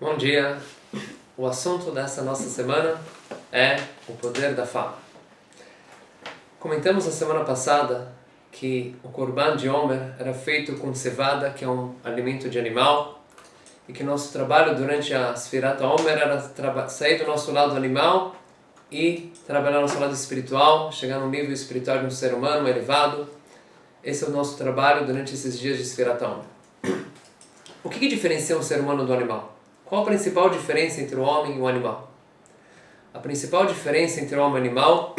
Bom dia! O assunto dessa nossa semana é o poder da fala. Comentamos na semana passada que o Korban de Omer era feito com cevada, que é um alimento de animal, e que nosso trabalho durante a Sfirat Omer era sair do nosso lado animal e trabalhar no nosso lado espiritual, chegar num nível espiritual de um ser humano elevado. Esse é o nosso trabalho durante esses dias de Sfirat Omer. O que diferencia um ser humano do animal? Qual a principal diferença entre o homem e o animal? A principal diferença entre o homem e o animal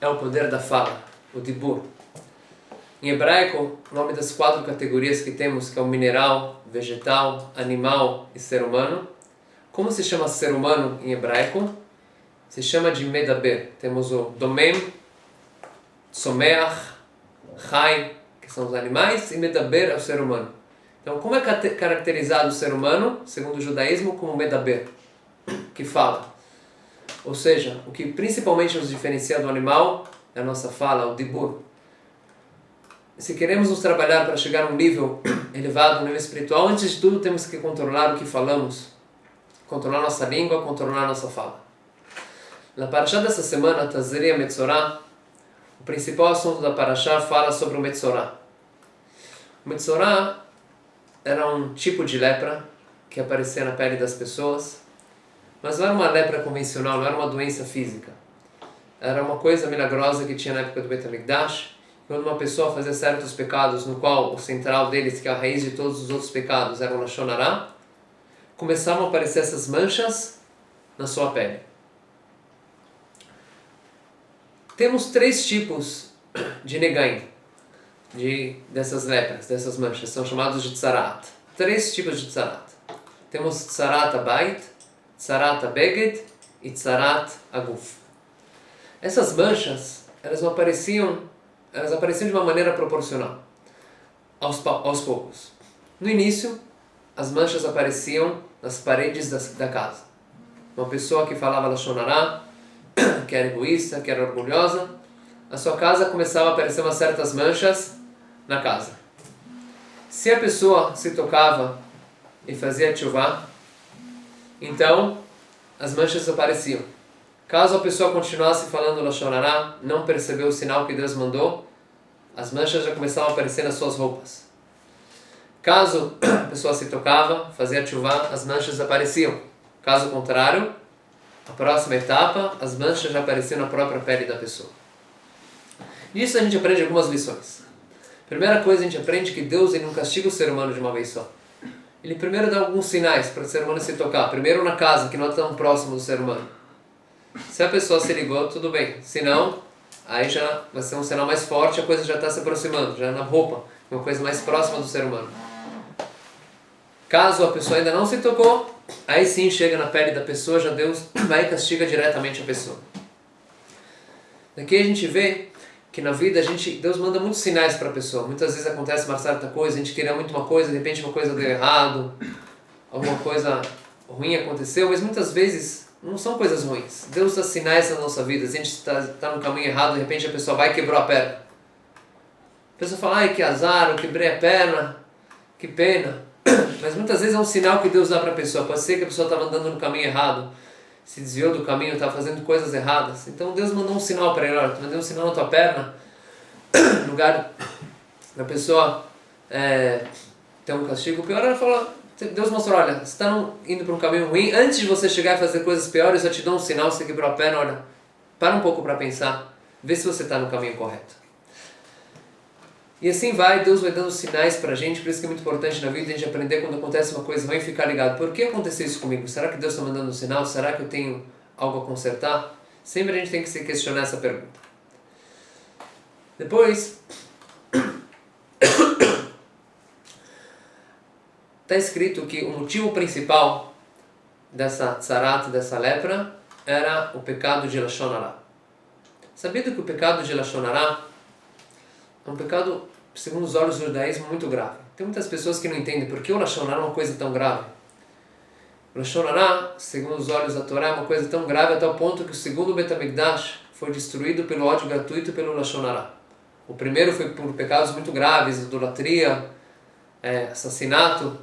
é o poder da fala, o dibur. Em hebraico, o nome das 4 categorias que temos, que é o mineral, vegetal, animal e ser humano. Como se chama ser humano em hebraico? Se chama de medaber. Temos o domem, tzomeach, chai, que são os animais, e medaber é o ser humano. Então, como é caracterizado o ser humano, segundo o judaísmo, como medaber, que fala? Ou seja, o que principalmente nos diferencia do animal é a nossa fala, o dibur. Se queremos nos trabalhar para chegar a um nível elevado, um nível espiritual, antes de tudo temos que controlar o que falamos, controlar nossa língua, controlar nossa fala. Na Parashá dessa semana, Tazria Metzorah, o principal assunto da Parashá fala sobre o Metzorah. O Metzorah era um tipo de lepra que aparecia na pele das pessoas, mas não era uma lepra convencional, não era uma doença física. Era uma coisa milagrosa que tinha na época do Beit HaMikdash, quando uma pessoa fazia certos pecados, no qual o central deles, que é a raiz de todos os outros pecados, era o Lashon Hara, começavam a aparecer essas manchas na sua pele. Temos 3 tipos de negaim, dessas lepras, dessas manchas, são chamados de tzarat. 3 tipos de tzarat. Temos tzarat abayit, tzarat abeged e tzarat aguf. Essas manchas, elas apareciam de uma maneira proporcional, aos poucos. No início, as manchas apareciam nas paredes da casa. Uma pessoa que falava Lashon Hara, que era egoísta, que era orgulhosa, a sua casa começava a aparecer umas certas manchas na casa. Se a pessoa se tocava e fazia tchuvá, então as manchas apareciam. Caso a pessoa continuasse falando Lashon Hara, não percebeu o sinal que Deus mandou, as manchas já começavam a aparecer nas suas roupas. Caso a pessoa se tocava, fazia tchuvá, as manchas apareciam. Caso contrário, a próxima etapa, as manchas já apareciam na própria pele da pessoa. Nisso a gente aprende algumas lições. Primeira coisa, a gente aprende que Deus ele não castiga o ser humano de uma vez só. Ele primeiro dá alguns sinais para o ser humano se tocar. Primeiro na casa, que não é tão próximo do ser humano. Se a pessoa se ligou, tudo bem. Se não, aí já vai ser um sinal mais forte, a coisa já está se aproximando, já é na roupa, uma coisa mais próxima do ser humano. Caso a pessoa ainda não se tocou, aí sim chega na pele da pessoa, já Deus vai e castiga diretamente a pessoa. Daqui a gente vê que na vida Deus manda muitos sinais para a pessoa. Muitas vezes acontece uma certa coisa, a gente queria muito uma coisa, de repente uma coisa deu errado, alguma coisa ruim aconteceu, mas muitas vezes não são coisas ruins. Deus dá sinais na nossa vida, a gente está no caminho errado, de repente a pessoa vai e quebrou a perna. A pessoa fala, ai que azar, eu quebrei a perna, que pena. Mas muitas vezes é um sinal que Deus dá para a pessoa. Pode ser que a pessoa estava andando no caminho errado, se desviou do caminho, estava fazendo coisas erradas. Então Deus mandou um sinal para ele, olha, tu mandou um sinal na tua perna, no lugar da pessoa ter um castigo pior, ela fala, Deus mostrou, olha, você está indo para um caminho ruim, antes de você chegar a fazer coisas piores, eu te dou um sinal, você quebrou a perna, olha, para um pouco para pensar, vê se você está no caminho correto. E assim vai, Deus vai dando sinais pra gente, por isso que é muito importante na vida a gente aprender quando acontece uma coisa ruim e ficar ligado. Por que aconteceu isso comigo? Será que Deus está mandando um sinal? Será que eu tenho algo a consertar? Sempre a gente tem que se questionar essa pergunta. Depois, está escrito que o motivo principal dessa tzarat, dessa lepra, era o pecado de Lashon Hara. Sabido que o pecado de Lashon Hara é um pecado, segundo os olhos do judaísmo, muito grave. Tem muitas pessoas que não entendem por que o Lashon Hara é uma coisa tão grave. O Lashon Hara, segundo os olhos da Torá, é uma coisa tão grave até o ponto que o segundo Beit HaMikdash foi destruído pelo ódio gratuito pelo Lashon Hara. O primeiro foi por pecados muito graves, idolatria, assassinato.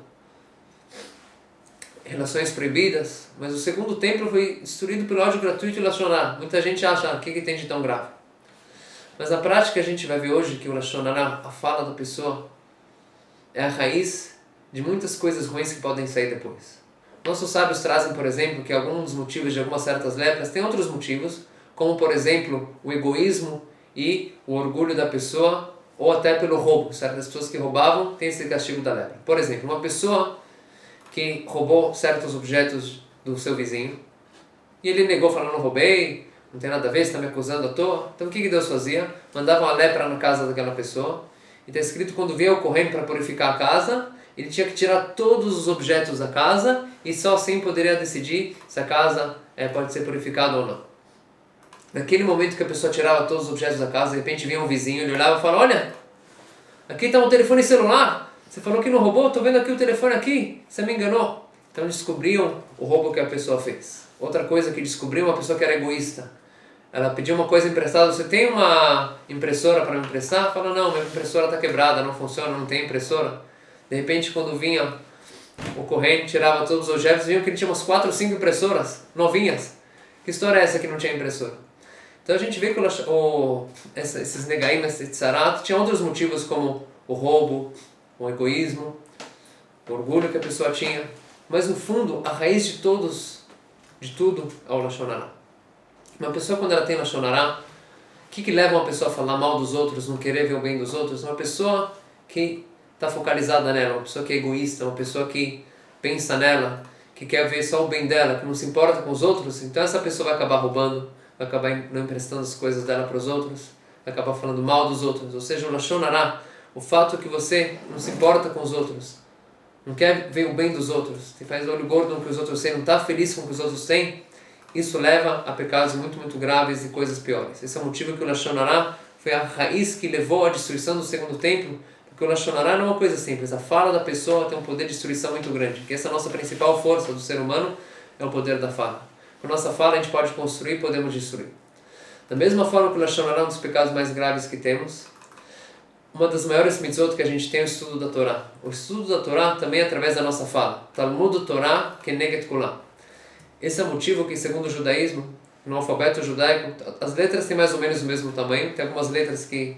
relações proibidas, mas o segundo templo foi destruído pelo ódio gratuito e Lashon Hara. Muita gente acha, o que tem de tão grave? Mas na prática a gente vai ver hoje que o Lashon Hara, a fala da pessoa, é a raiz de muitas coisas ruins que podem sair depois. Nossos sábios trazem, por exemplo, que alguns dos motivos de algumas certas lepras têm outros motivos, como por exemplo o egoísmo e o orgulho da pessoa, ou até pelo roubo. Certas pessoas que roubavam têm esse castigo da lepra. Por exemplo, uma pessoa que roubou certos objetos do seu vizinho, e ele negou, falando, não roubei, não tem nada a ver, você está me acusando à toa. Então o que Deus fazia? Mandava uma lepra na casa daquela pessoa, e está escrito, quando veio correndo para purificar a casa, ele tinha que tirar todos os objetos da casa, e só assim poderia decidir se a casa pode ser purificada ou não. Naquele momento que a pessoa tirava todos os objetos da casa, de repente vinha um vizinho, ele olhava e falava, olha, aqui está um telefone celular, você falou que não roubou, estou vendo aqui o telefone aqui, você me enganou. Então descobriam o roubo que a pessoa fez. Outra coisa que descobriu, uma pessoa que era egoísta. Ela pediu uma coisa emprestada, você tem uma impressora para me emprestar? Fala, não, minha impressora está quebrada, não funciona, não tem impressora. De repente, quando vinha o corrente, tirava todos os objetos, viam que ele tinha umas 4 ou 5 impressoras novinhas. Que história é essa que não tinha impressora? Então a gente vê que esses negaim, esse tzarat, tinha outros motivos como o roubo, o egoísmo, o orgulho que a pessoa tinha. Mas no fundo, a raiz de tudo é o Lashon Hara. Uma pessoa, quando ela tem Lashon Hara, o que leva uma pessoa a falar mal dos outros, não querer ver o bem dos outros? Uma pessoa que está focalizada nela, uma pessoa que é egoísta, uma pessoa que pensa nela, que quer ver só o bem dela, que não se importa com os outros. Então essa pessoa vai acabar roubando, vai acabar não emprestando as coisas dela para os outros, vai acabar falando mal dos outros. Ou seja, o Lashon Hara, o fato que você não se importa com os outros, não quer ver o bem dos outros, você faz olho gordo no que os outros têm, não está feliz com o que os outros têm, isso leva a pecados muito, muito graves e coisas piores. Esse é o motivo que o Lashon Hara foi a raiz que levou à destruição do segundo templo, porque o Lashon Hara não é uma coisa simples, a fala da pessoa tem um poder de destruição muito grande, que essa é a nossa principal força do ser humano, é o poder da fala. Com a nossa fala a gente pode construir, podemos destruir. Da mesma forma que o Lashon Hara é um dos pecados mais graves que temos, uma das maiores mitzvot que a gente tem é o estudo da Torá. O estudo da Torá também é através da nossa fala. Talmud Torá Keneget Kulah. Esse é o motivo que, segundo o judaísmo, no alfabeto judaico, as letras têm mais ou menos o mesmo tamanho. Tem algumas letras que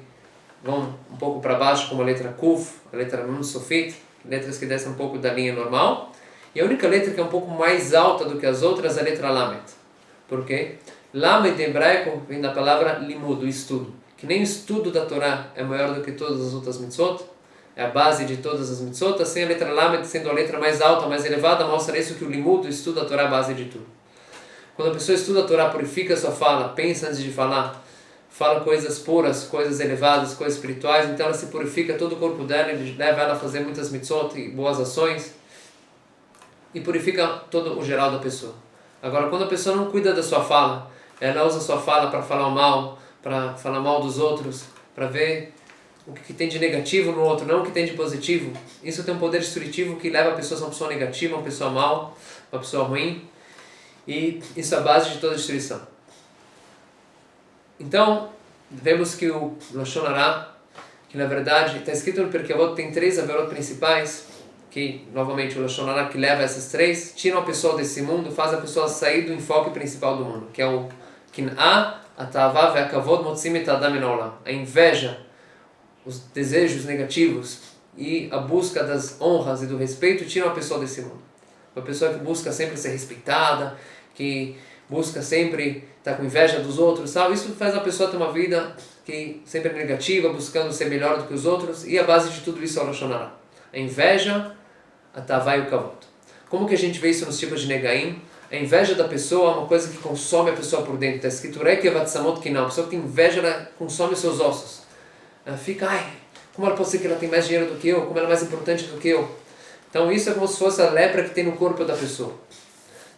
vão um pouco para baixo, como a letra Kuf, a letra Nun Sofit, letras que descem um pouco da linha normal. E a única letra que é um pouco mais alta do que as outras é a letra Lamed. Por quê? Lamed em hebraico vem da palavra limud, o estudo. Que nem o estudo da Torá é maior do que todas as outras mitzvot, é a base de todas as mitzvot, assim a letra Lamed, sendo a letra mais alta, mais elevada, mostra isso que o limud, o estudo da Torá é a base de tudo. Quando a pessoa estuda a Torá, purifica a sua fala, pensa antes de falar, fala coisas puras, coisas elevadas, coisas espirituais, então ela se purifica todo o corpo dela, ele leva ela a fazer muitas mitzvot e boas ações, e purifica todo o geral da pessoa. Agora, quando a pessoa não cuida da sua fala, ela usa a sua fala para falar mal, para falar mal dos outros, para ver o que tem de negativo no outro, não o que tem de positivo. Isso tem um poder destrutivo que leva a pessoa a ser uma pessoa negativa, uma pessoa mal, uma pessoa ruim. E isso é a base de toda a destruição. Então, vemos que o Lashon Hara, que na verdade está escrito no Pirkei Avot, tem 3 averot principais, que novamente o Lashon Hara que leva essas 3, tiram a pessoa desse mundo, faz a pessoa sair do enfoque principal do mundo, que é o Kin'a, Atavá ve'akavod motzim et adam min ha'olam. A inveja, os desejos negativos e a busca das honras e do respeito tiram a pessoa desse mundo. Uma pessoa que busca sempre ser respeitada, que busca sempre estar com inveja dos outros, sabe? Isso faz a pessoa ter uma vida que sempre é negativa, buscando ser melhor do que os outros, e a base de tudo isso é o Lashon Hara. A inveja, a Atavá e o kavod. Como que a gente vê isso nos tipos de negaim? A inveja da pessoa é uma coisa que consome a pessoa por dentro. Está escrito, Rekevatsamot Kinam. A pessoa que tem inveja, ela consome os seus ossos. Ela fica, como ela pode ser que ela tem mais dinheiro do que eu? Como ela é mais importante do que eu? Então isso é como se fosse a lepra que tem no corpo da pessoa.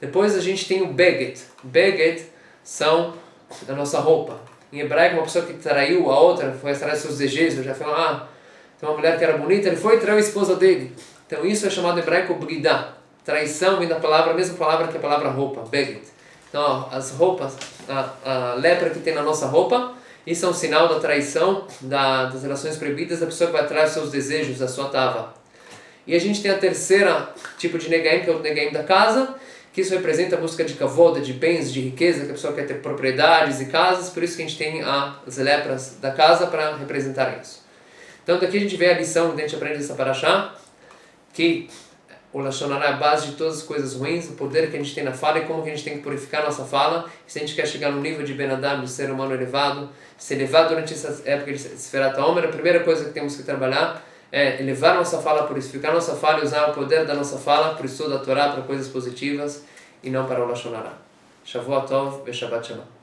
Depois a gente tem o Beget. Beget são a nossa roupa. Em hebraico, uma pessoa que traiu a outra, foi atrás dos seus desejos, já falou, tem uma mulher que era bonita, ele foi e traiu a esposa dele. Então isso é chamado em hebraico Bgidá. Traição vem da palavra, a mesma palavra que a palavra roupa, Beget. Então, as roupas, a lepra que tem na nossa roupa, isso é um sinal da traição, das relações proibidas, da pessoa que vai atrás dos seus desejos, da sua tava. E a gente tem a terceira tipo de Negaim, que é o Negaim da casa, que isso representa a busca de kavod, de bens, de riqueza, que a pessoa quer ter propriedades e casas, por isso que a gente tem as lepras da casa para representar isso. Então daqui a gente vê a lição que a gente aprende nessa paraxá, que o Lashon Hara é a base de todas as coisas ruins, o poder que a gente tem na fala e como que a gente tem que purificar a nossa fala. Se a gente quer chegar no nível de Ben Adam, de ser humano elevado, ser elevado durante essa época de Sferat HaOmer, a primeira coisa que temos que trabalhar é elevar nossa fala, purificar nossa fala e usar o poder da nossa fala para o estudo da Torá, para coisas positivas e não para o Lashon Hara. Shavua Tov ve Shabbat Shalom.